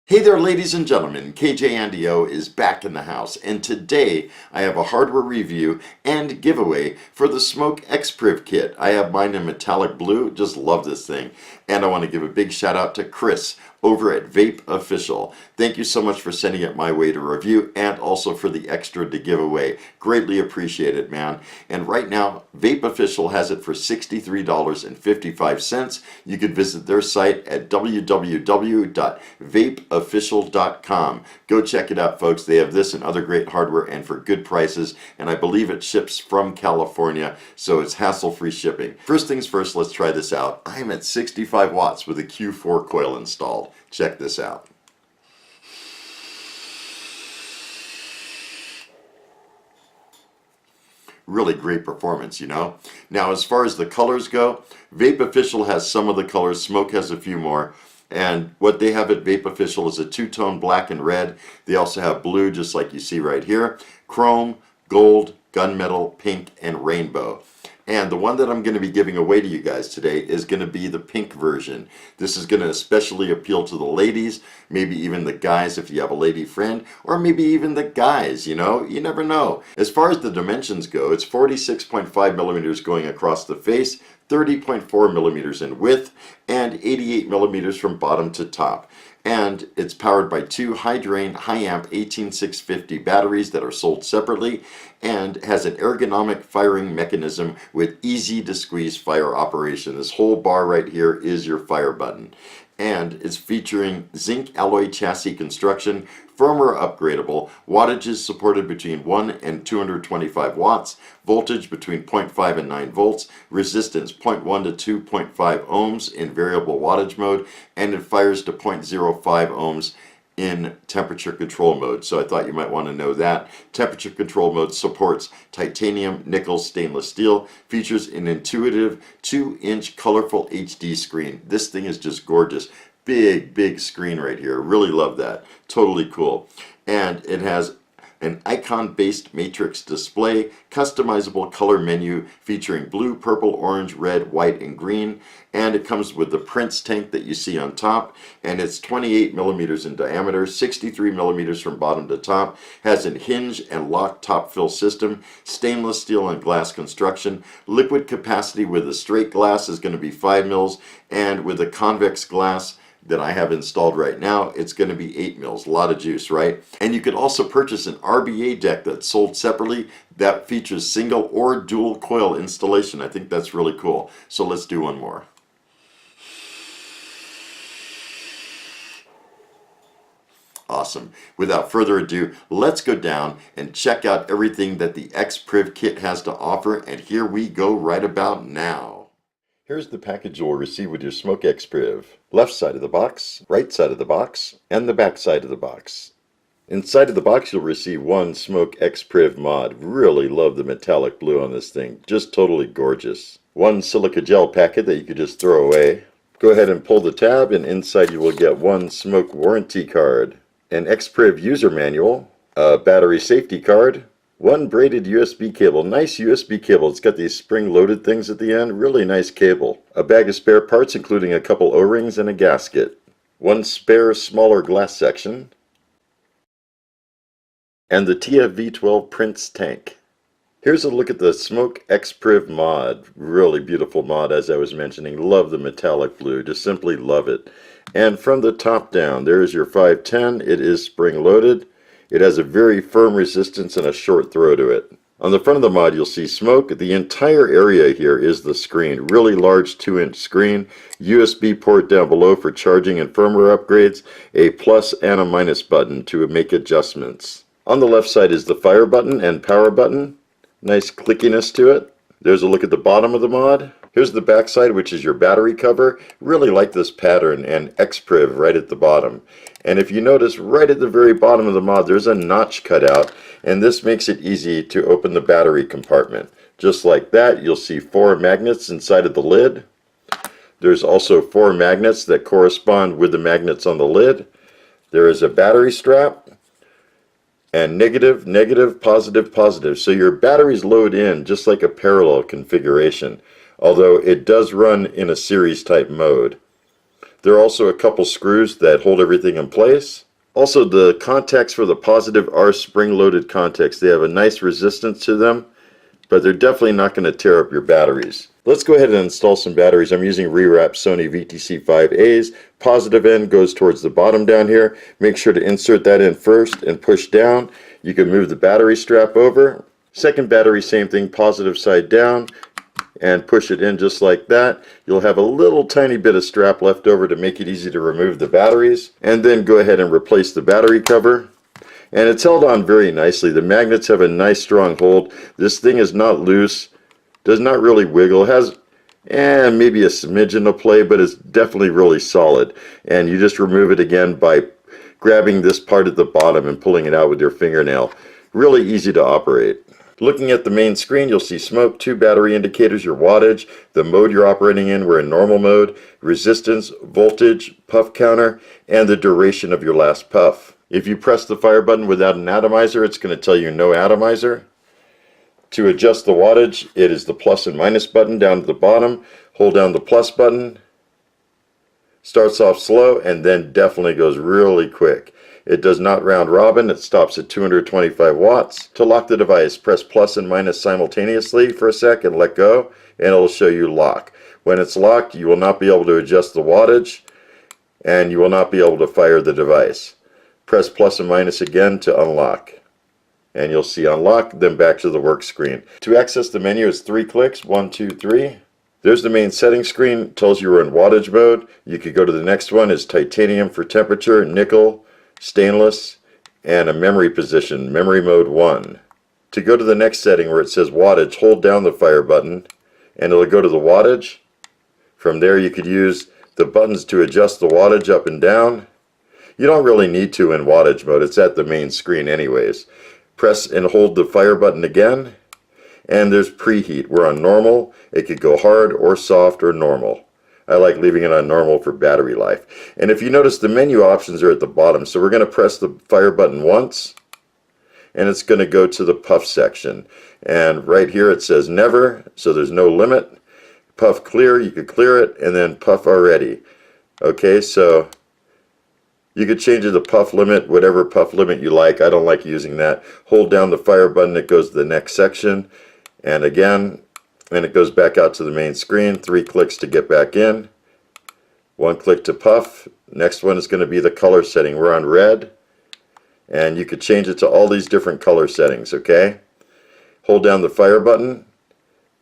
Hey there, ladies and gentlemen, KJ Andio is back in the house, and today I have a hardware review and giveaway for the SMOK X-Priv kit. I have mine in metallic blue, just love this thing. And I want to give a big shout out to Chris over at Vape Official. Thank you so much for sending it my way to review and also for the extra to give away. Greatly appreciate it, man. And right now, Vape Official has it for $63.55. You can visit their site at www.vapeofficial.com. Go check it out, folks. They have this and other great hardware and for good prices, and I believe it ships from California, so it's hassle-free shipping. First things first, let's try this out. I'm at 65 watts with a Q4 coil installed. Check this out. Really great performance, you know. Now, as far as the colors go, Vape Official has some of the colors, SMOK has a few more. And what they have at Vape Official is a two-tone black and red. They also have blue, just like you see right here, chrome, gold, gunmetal, pink, and rainbow. And the one that I'm going to be giving away to you guys today is going to be the pink version. This is going to especially appeal to the ladies, maybe even the guys if you have a lady friend, or maybe even the guys, you know, you never know. As far as the dimensions go, it's 46.5 millimeters going across the face, 30.4 millimeters in width, and 88 millimeters from bottom to top. And it's powered by two high-drain, high-amp 18650 batteries that are sold separately, and has an ergonomic firing mechanism with easy-to-squeeze fire operation. This whole bar right here is your fire button. And it's featuring zinc alloy chassis construction, firmware upgradable, wattages supported between 1 and 225 watts, voltage between 0.5 and 9 volts, resistance 0.1 to 2.5 ohms in variable wattage mode, and it fires to 0.05 ohms in temperature control mode. So I thought you might want to know that. Temperature control mode supports titanium, nickel, stainless steel, features an intuitive 2-inch colorful HD screen. This thing is just gorgeous. Big screen right here. Really love that. Totally cool. And it has an icon-based matrix display, customizable color menu featuring blue, purple, orange, red, white, and green. And it comes with the Prince tank that you see on top, and it's 28 millimeters in diameter, 63 millimeters from bottom to top, has a hinge and lock top fill system, stainless steel and glass construction, liquid capacity with a straight glass is going to be 5 mils, and with a convex glass that I have installed right now, it's going to be 8 mils. A lot of juice, right? And you could also purchase an RBA deck that's sold separately that features single or dual coil installation. I think that's really cool. So let's do one more. Awesome. Without further ado, let's go down and check out everything that the X-Priv kit has to offer, and here we go right about now. Here's the package you'll receive with your SMOK X-Priv. Left side of the box, right side of the box, and the back side of the box. Inside of the box you'll receive one SMOK X-Priv mod. Really love the metallic blue on this thing. Just totally gorgeous. One silica gel packet that you could just throw away. Go ahead and pull the tab, and inside you will get one SMOK warranty card, an X-Priv user manual, a battery safety card, one braided USB cable. Nice USB cable. It's got these spring-loaded things at the end. Really nice cable. A bag of spare parts including a couple O-rings and a gasket. One spare smaller glass section. And the TFV12 Prince tank. Here's a look at the SMOK X-Priv mod. Really beautiful mod, as I was mentioning. Love the metallic blue. Just simply love it. And from the top down, there's your 510. It is spring-loaded. It has a very firm resistance and a short throw to it. On the front of the mod you'll see SMOK. The entire area here is the screen. Really large 2-inch screen. USB port down below for charging and firmware upgrades. A plus and a minus button to make adjustments. On the left side is the fire button and power button. Nice clickiness to it. There's a look at the bottom of the mod. Here's the back side, which is your battery cover. Really like this pattern, and X-Priv right at the bottom. And if you notice, right at the very bottom of the mod, there's a notch cut out, and this makes it easy to open the battery compartment. Just like that, you'll see 4 magnets inside of the lid. There's also 4 magnets that correspond with the magnets on the lid. There is a battery strap, and negative, negative, positive, positive. So your batteries load in just like a parallel configuration, although it does run in a series type mode. There are also a couple screws that hold everything in place. Also, the contacts for the positive are spring-loaded contacts. They have a nice resistance to them, but they're definitely not going to tear up your batteries. Let's go ahead and install some batteries. I'm using rewrapped Sony VTC5As. Positive end goes towards the bottom down here. Make sure to insert that in first and push down. You can move the battery strap over. Second battery, same thing, positive side down, and push it in just like that. You'll have a little tiny bit of strap left over to make it easy to remove the batteries. And then go ahead and replace the battery cover. And it's held on very nicely. The magnets have a nice strong hold. This thing is not loose, does not really wiggle. It has maybe a smidgen of play, but it's definitely really solid. And you just remove it again by grabbing this part at the bottom and pulling it out with your fingernail. Really easy to operate. Looking at the main screen, you'll see smoke, 2 battery indicators, your wattage, the mode you're operating in, we're in normal mode, resistance, voltage, puff counter, and the duration of your last puff. If you press the fire button without an atomizer, it's going to tell you no atomizer. To adjust the wattage, it is the plus and minus button down at the bottom. Hold down the plus button. Starts off slow and then definitely goes really quick. It does not round robin. It stops at 225 watts. To lock the device, press plus and minus simultaneously for a second, let go, and it'll show you lock. When it's locked, you will not be able to adjust the wattage, and you will not be able to fire the device. Press plus and minus again to unlock. And you'll see unlock, then back to the work screen. To access the menu, it's 3 clicks, 1, 2, 3. There's the main settings screen. It tells you we're in wattage mode. You could go to the next one, is titanium for temperature, nickel, stainless, and a memory position, memory mode 1. To go to the next setting where it says wattage, hold down the fire button and it'll go to the wattage. From there you could use the buttons to adjust the wattage up and down. You don't really need to in wattage mode, it's at the main screen anyways. Press and hold the fire button again, and there's preheat. We're on normal. It could go hard or soft or normal. I like leaving it on normal for battery life. And if you notice, the menu options are at the bottom. So we're going to press the fire button once, and it's going to go to the puff section. And right here it says never, so there's no limit. Puff clear, you could clear it, and then puff already. Okay, so you could change it to puff limit, whatever puff limit you like. I don't like using that. Hold down the fire button, it goes to the next section. And again, and it goes back out to the main screen. 3 clicks to get back in. 1 click to puff. Next one is going to be the color setting. We're on red. And you could change it to all these different color settings, okay? Hold down the fire button,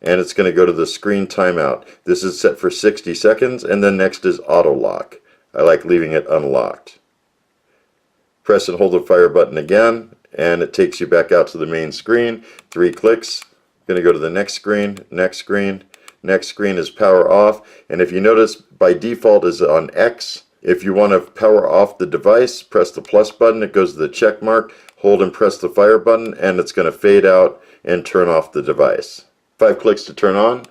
and it's going to go to the screen timeout. This is set for 60 seconds, and then next is auto lock. I like leaving it unlocked. Press and hold the fire button again, and it takes you back out to the main screen. 3 clicks. Going to go to the next screen, next screen. Next screen is power off, and if you notice, by default is on X. If you want to power off the device, press the plus button, it goes to the check mark, hold and press the fire button, and it's going to fade out and turn off the device. 5 clicks to turn on.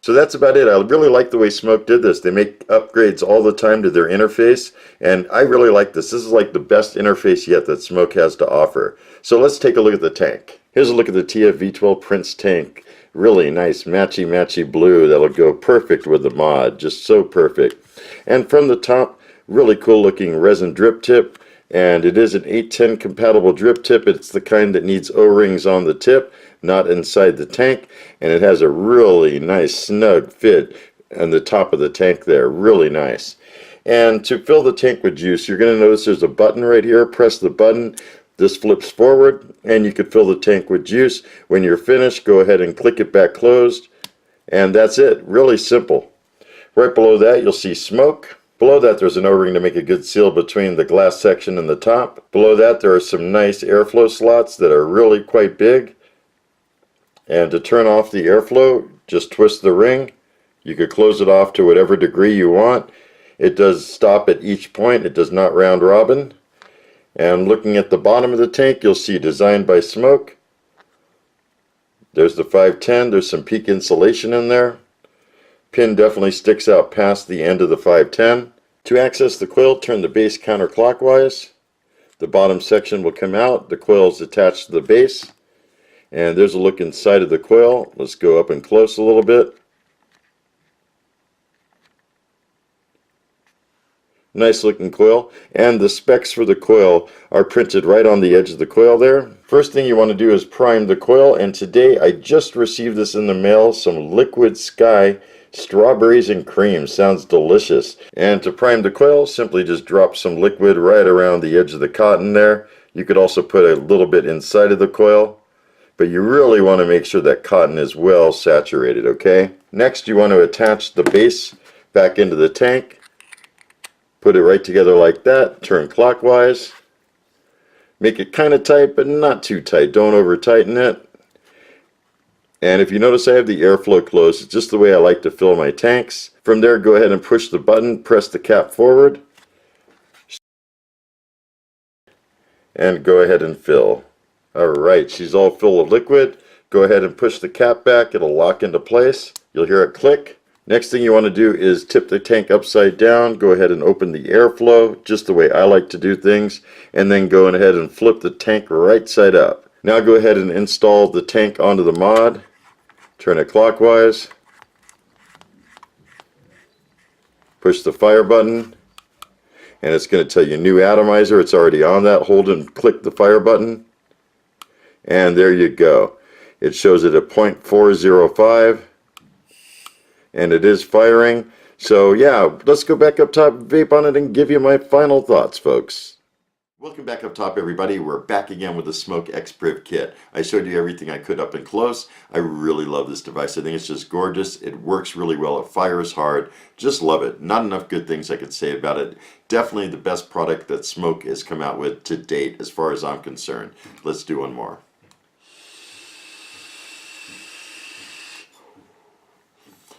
So that's about it. I really like the way SMOK did this. They make upgrades all the time to their interface, and I really like this. This is like the best interface yet that SMOK has to offer. So let's take a look at the tank. Here's a look at the TF V12 Prince tank. Really nice matchy blue that'll go perfect with the mod. Just so perfect. And from the top, really cool looking resin drip tip. And it is an 810 compatible drip tip. It's the kind that needs O-rings on the tip, not inside the tank. And it has a really nice snug fit on the top of the tank there. Really nice. And to fill the tank with juice, you're going to notice there's a button right here. Press the button. This flips forward, and you can fill the tank with juice. When you're finished, go ahead and click it back closed. And that's it. Really simple. Right below that, you'll see SMOK. Below that, there's an O-ring to make a good seal between the glass section and the top. Below that, there are some nice airflow slots that are really quite big. And to turn off the airflow, just twist the ring. You could close it off to whatever degree you want. It does stop at each point. It does not round robin. And looking at the bottom of the tank, you'll see designed by SMOK. There's the 510. There's some peak insulation in there. Pin definitely sticks out past the end of the 510. To access the coil, turn the base counterclockwise. The bottom section will come out. The coil is attached to the base. And there's a look inside of the coil. Let's go up and close a little bit. Nice looking coil, and the specs for the coil are printed right on the edge of the coil there. First thing you want to do is prime the coil, and today I just received this in the mail, some Liquid Sky strawberries and cream. Sounds delicious. And to prime the coil, simply just drop some liquid right around the edge of the cotton there. You could also put a little bit inside of the coil, but you really want to make sure that cotton is well saturated, okay? Next, you want to attach the base back into the tank. Put it right together like that, turn clockwise. Make it kind of tight, but not too tight. Don't over tighten it. And if you notice I have the airflow closed, it's just the way I like to fill my tanks. From there, go ahead and push the button, press the cap forward, and go ahead and fill. Alright, she's all full of liquid. Go ahead and push the cap back, it'll lock into place. You'll hear it click. Next thing you want to do is tip the tank upside down. Go ahead and open the airflow, just the way I like to do things, and then go ahead and flip the tank right side up. Now go ahead and install the tank onto the mod. Turn it clockwise. Push the fire button, and it's going to tell you new atomizer. It's already on that. Hold and click the fire button, and there you go. It shows it at 0.405. And it is firing. So yeah, let's go back up top, vape on it, and give you my final thoughts, folks. Welcome back up top, everybody. We're back again with the SMOK X-Priv kit. I showed you everything I could up and close. I really love this device. I think it's just gorgeous. It works really well. It fires hard. Just love it. Not enough good things I could say about it. Definitely the best product that SMOK has come out with to date, as far as I'm concerned. Let's do one more.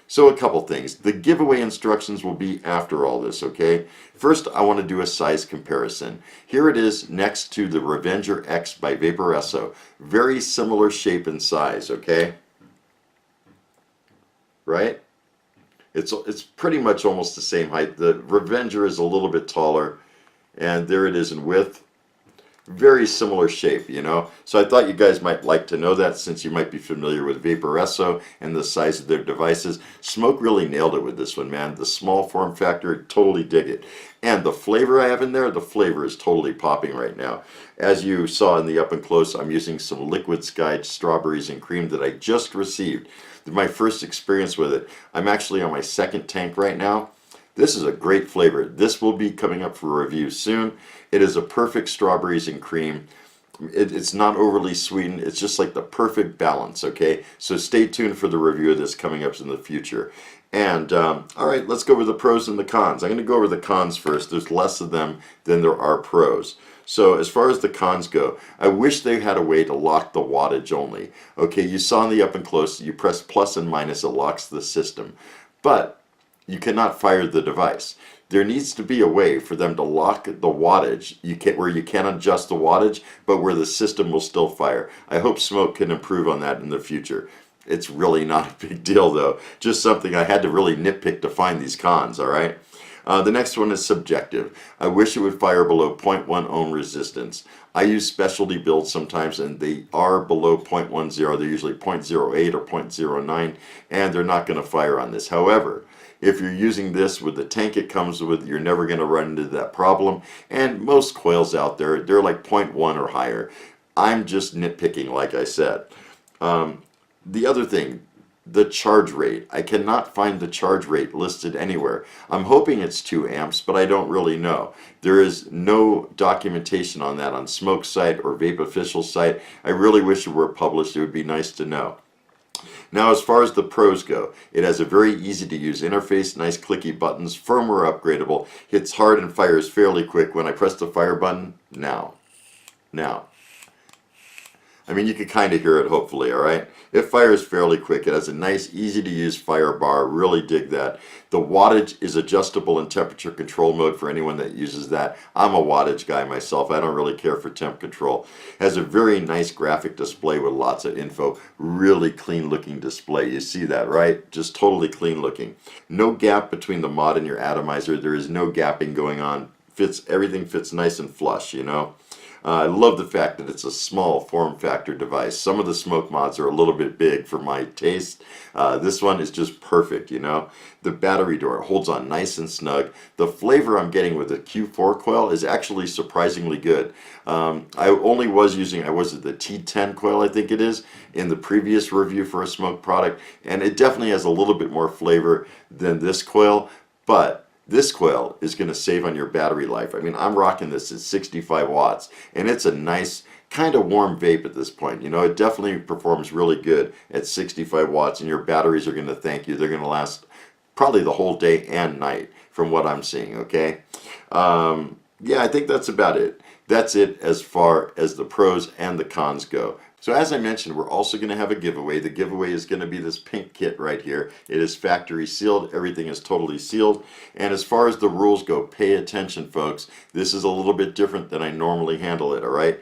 So a couple things. The giveaway instructions will be after all this, okay? First, I want to do a size comparison. Here it is next to the Revenger X by Vaporesso. Very similar shape and size, okay? Right? It's pretty much almost the same height. The Revenger is a little bit taller, and there it is in width. Very similar shape, you know. So I thought you guys might like to know that, since you might be familiar with Vaporesso and the size of their devices. SMOK really nailed it with this one, man. The small form factor, totally dig it. And the flavor I have in there, the flavor is totally popping right now. As you saw in the up and close, I'm using some Liquid Sky strawberries and cream that I just received. My first experience with it. I'm actually on my second tank right now. This is a great flavor. This will be coming up for review soon. It is a perfect strawberries and cream. It's not overly sweetened. It's just like the perfect balance, okay? So stay tuned for the review of this coming up in the future. And, all right, let's go over the pros and the cons. I'm going to go over the cons first. There's less of them than there are pros. So as far as the cons go, I wish they had a way to lock the wattage only. Okay, you saw in the up and close, you press plus and minus, it locks the system. But you cannot fire the device. There needs to be a way for them to lock the wattage where you can adjust the wattage, but where the system will still fire. I hope SMOK can improve on that in the future. It's really not a big deal, though. Just something I had to really nitpick to find these cons, all right? The next one is subjective. I wish it would fire below 0.1 ohm resistance. I use specialty builds sometimes, and they are below 0.10. They're usually 0.08 or 0.09, and they're not going to fire on this. However, if you're using this with the tank it comes with, you're never going to run into that problem. And most coils out there, they're like 0.1 or higher. I'm just nitpicking, like I said. The other thing, the charge rate. I cannot find the charge rate listed anywhere. I'm hoping it's 2 amps, but I don't really know. There is no documentation on that on SMOK's site or Vape Official site. I really wish it were published. It would be nice to know. Now, as far as the pros go, it has a very easy to use interface, nice clicky buttons, firmware upgradable, hits hard and fires fairly quick. When I press the fire button, now. I mean, you can kind of hear it, hopefully, all right? It fires fairly quick. It has a nice, easy-to-use fire bar. Really dig that. The wattage is adjustable in temperature control mode for anyone that uses that. I'm a wattage guy myself. I don't really care for temp control. It has a very nice graphic display with lots of info. Really clean-looking display. You see that, right? Just totally clean-looking. No gap between the mod and your atomizer. There is no gapping going on. Everything fits nice and flush, you know? I love the fact that it's a small form factor device. Some of the SMOK mods are a little bit big for my taste. This one is just perfect, you know. The battery door holds on nice and snug. The flavor I'm getting with the Q4 coil is actually surprisingly good. I only was using, was it the T10 coil, I think it is, in the previous review for a SMOK product, and it definitely has a little bit more flavor than this coil, but this coil is going to save on your battery life. I mean, I'm rocking this at 65 watts, and it's a nice, kind of warm vape at this point. You know, it definitely performs really good at 65 watts, and your batteries are going to thank you. They're going to last probably the whole day and night from what I'm seeing, okay? Yeah, I think that's about it. That's it as far as the pros and the cons go. So as I mentioned, we're also going to have a giveaway. The giveaway is going to be this pink kit right here. It is factory sealed. Everything is totally sealed. And as far as the rules go, pay attention, folks. This is a little bit different than I normally handle it, all right?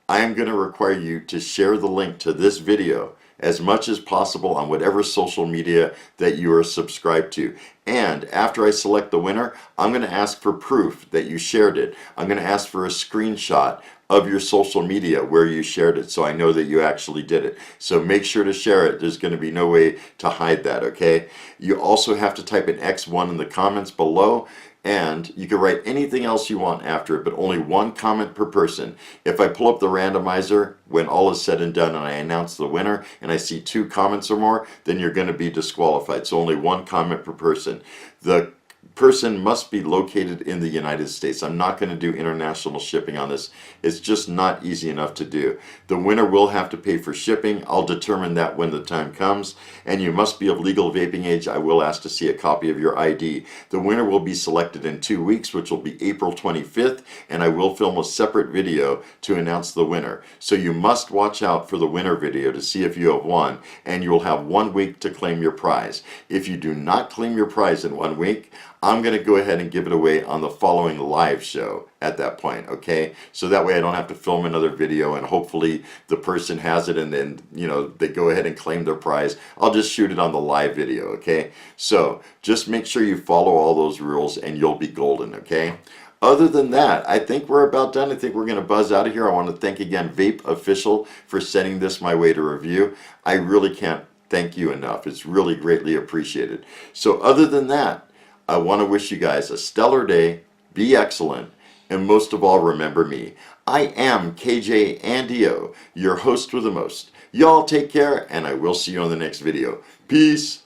I am going to require you to share the link to this video as much as possible on whatever social media that you are subscribed to. And after I select the winner, I'm going to ask for proof that you shared it. I'm going to ask for a screenshot of your social media where you shared it, so I know that you actually did it. So make sure to share it. There's going to be no way to hide that, okay? You also have to type an X1 in the comments below, and you can write anything else you want after it, but only one comment per person. If I pull up the randomizer when all is said and done and I announce the winner and I see 2 comments or more, then you're going to be disqualified. So only one comment per person. The person must be located in the United States. I'm not going to do international shipping on this. It's just not easy enough to do. The winner will have to pay for shipping. I'll determine that when the time comes. And you must be of legal vaping age. I will ask to see a copy of your ID. The winner will be selected in 2 weeks, which will be April 25th, and I will film a separate video to announce the winner. So you must watch out for the winner video to see if you have won, and you will have 1 week to claim your prize. If you do not claim your prize in 1 week, I'm going to go ahead and give it away on the following live show at that point, okay? So that way I don't have to film another video and hopefully the person has it and then, you know, they go ahead and claim their prize. I'll just shoot it on the live video, okay? So just make sure you follow all those rules and you'll be golden, okay? Other than that, I think we're about done. I think we're going to buzz out of here. I want to thank again Vape Official for sending this my way to review. I really can't thank you enough. It's really greatly appreciated. So other than that, I want to wish you guys a stellar day, be excellent, and most of all, remember me. I am KJ Andio, your host with the most. Y'all take care, and I will see you on the next video. Peace.